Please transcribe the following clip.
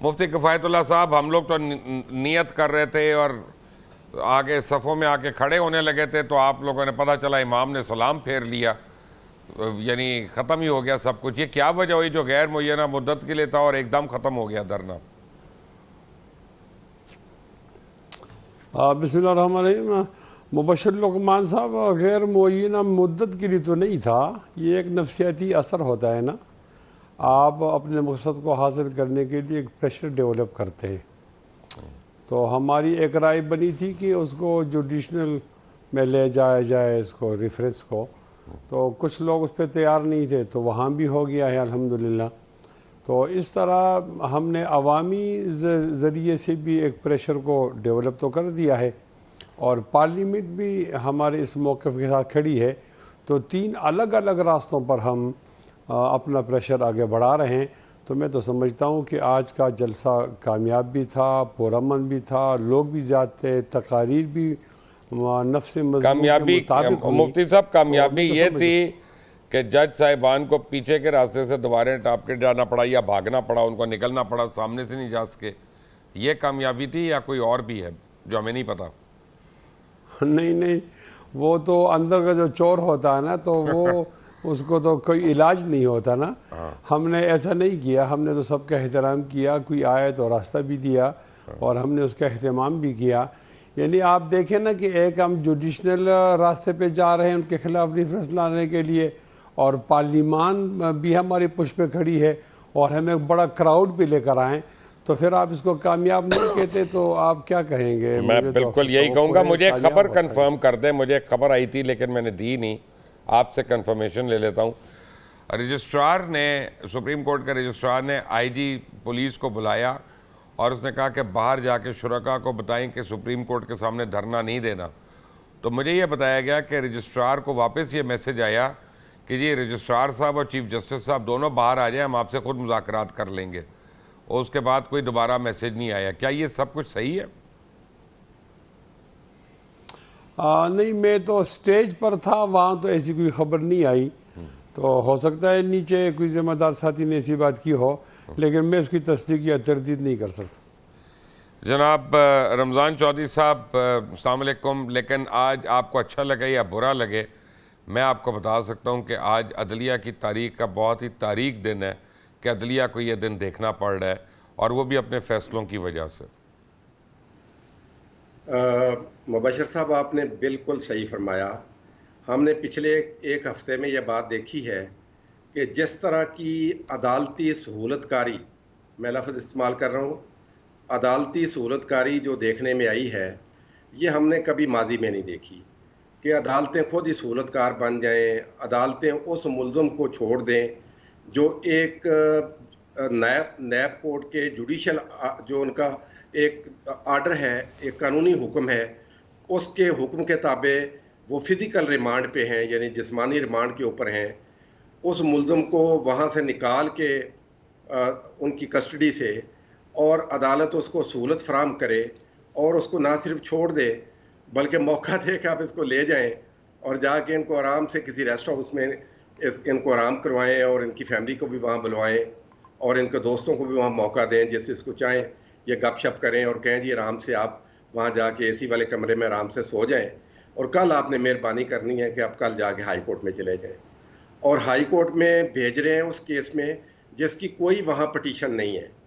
مفتی کفایت اللہ صاحب، ہم لوگ تو نیت کر رہے تھے اور آگے صفوں میں آ کے کھڑے ہونے لگے تھے، تو آپ لوگوں نے پتہ چلا امام نے سلام پھیر لیا، یعنی ختم ہی ہو گیا سب کچھ۔ یہ کیا وجہ ہوئی جو غیر معینہ مدت کے لیے تھا اور ایک دم ختم ہو گیا دھرنا؟ بسم اللہ الرحمن الرحیم۔ مبشر لقمان صاحب، غیر معینہ مدت کے لیے تو نہیں تھا، یہ ایک نفسیاتی اثر ہوتا ہے نا، آپ اپنے مقصد کو حاصل کرنے کے لیے ایک پریشر ڈیولپ کرتے ہیں۔ تو ہماری ایک رائے بنی تھی کہ اس کو جوڈیشنل میں لے جایا جائے، اس کو ریفرنس کو، تو کچھ لوگ اس پہ تیار نہیں تھے، تو وہاں بھی ہو گیا ہے الحمدللہ۔ تو اس طرح ہم نے عوامی ذریعے سے بھی ایک پریشر کو ڈیولپ تو کر دیا ہے، اور پارلیمنٹ بھی ہمارے اس موقف کے ساتھ کھڑی ہے۔ تو 3 الگ الگ راستوں پر ہم اپنا پریشر آگے بڑھا رہے ہیں۔ تو میں تو سمجھتا ہوں کہ آج کا جلسہ کامیاب بھی تھا، پرامن بھی تھا، لوگ بھی زیادہ تھے، تقاریر بھی نفس مضمون کے کامیابی مطابق ہوئی۔ مفتی صاحب، تو کامیابی میں تو یہ سمجھ تھی کہ جج صاحبان کو پیچھے کے راستے سے دوبارہ ٹاپ کے جانا پڑا یا بھاگنا پڑا، ان کو نکلنا پڑا، سامنے سے نہیں جا سکے، یہ کامیابی تھی یا کوئی اور بھی ہے جو ہمیں نہیں پتا؟ نہیں، وہ تو اندر کا جو چور ہوتا ہے نا، تو وہ اس کو تو کوئی علاج نہیں ہوتا نا۔ ہم نے ایسا نہیں کیا، ہم نے تو سب کا احترام کیا، کوئی آئے تو راستہ بھی دیا اور ہم نے اس کا اہتمام بھی کیا۔ یعنی آپ دیکھیں نا کہ ایک ہم جوڈیشنل راستے پہ جا رہے ہیں ان کے خلاف ریفرنس لانے کے لیے، اور پارلیمان بھی ہماری پشت پہ کھڑی ہے، اور ہم ایک بڑا کراؤڈ بھی لے کر آئیں، تو پھر آپ اس کو کامیاب نہیں کہتے تو آپ کیا کہیں گے؟ میں مجھے تو بالکل یہی کہوں گا، مجھے ایک کامیاب خبر ہوتا ہے۔ کنفرم کر دیں، مجھے ایک خبر آئی تھی لیکن میں نے دی نہیں، آپ سے کنفرمیشن لے لیتا ہوں۔ رجسٹرار نے، سپریم کورٹ کے رجسٹرار نے آئی جی پولیس کو بلایا اور اس نے کہا کہ باہر جا کے شرکاء کو بتائیں کہ سپریم کورٹ کے سامنے دھرنا نہیں دینا۔ تو مجھے یہ بتایا گیا کہ رجسٹرار کو واپس یہ میسج آیا کہ جی رجسٹرار صاحب اور چیف جسٹس صاحب دونوں باہر آ جائیں، ہم آپ سے خود مذاکرات کر لیں گے، اور اس کے بعد کوئی دوبارہ میسج نہیں آیا۔ کیا یہ سب کچھ صحیح ہے؟ نہیں، میں تو سٹیج پر تھا، وہاں تو ایسی کوئی خبر نہیں آئی، تو ہو سکتا ہے نیچے کوئی ذمہ دار ساتھی نے ایسی بات کی ہو، لیکن میں اس کی تصدیق یا تردید نہیں کر سکتا۔ جناب رمضان چودھری صاحب، السلام علیکم۔ لیکن آج آپ کو اچھا لگے یا برا لگے، میں آپ کو بتا سکتا ہوں کہ آج عدلیہ کی تاریخ کا بہت ہی تاریک دن ہے کہ عدلیہ کو یہ دن دیکھنا پڑ رہا ہے، اور وہ بھی اپنے فیصلوں کی وجہ سے۔ مبشر صاحب، آپ نے بالکل صحیح فرمایا۔ ہم نے پچھلے ایک ہفتے میں یہ بات دیکھی ہے کہ جس طرح کی عدالتی سہولت کاری، میں لفظ استعمال کر رہا ہوں، عدالتی سہولت کاری جو دیکھنے میں آئی ہے، یہ ہم نے کبھی ماضی میں نہیں دیکھی، کہ عدالتیں خود ہی سہولت کار بن جائیں، عدالتیں اس ملزم کو چھوڑ دیں جو ایک نیب کورٹ کے جوڈیشل، جو ان کا ایک آرڈر ہے، ایک قانونی حکم ہے، اس کے حکم کے تابع وہ فزیکل ریمانڈ پہ ہیں، یعنی جسمانی ریمانڈ کے اوپر ہیں، اس ملزم کو وہاں سے نکال کے ان کی کسٹڈی سے، اور عدالت اس کو سہولت فراہم کرے اور اس کو نہ صرف چھوڑ دے بلکہ موقع دے کہ آپ اس کو لے جائیں اور جا کے ان کو آرام سے کسی ریسٹ ہاؤس میں ان کو آرام کروائیں، اور ان کی فیملی کو بھی وہاں بلوائیں، اور ان کے دوستوں کو بھی وہاں موقع دیں، جس سے اس کو چاہیں یہ گپ شپ کریں اور کہیں جی آرام سے آپ وہاں جا کے اے سی والے کمرے میں آرام سے سو جائیں، اور کل آپ نے مہربانی کرنی ہے کہ آپ کل جا کے ہائی کورٹ میں چلے جائیں، اور ہائی کورٹ میں بھیج رہے ہیں اس کیس میں جس کی کوئی وہاں پٹیشن نہیں ہے،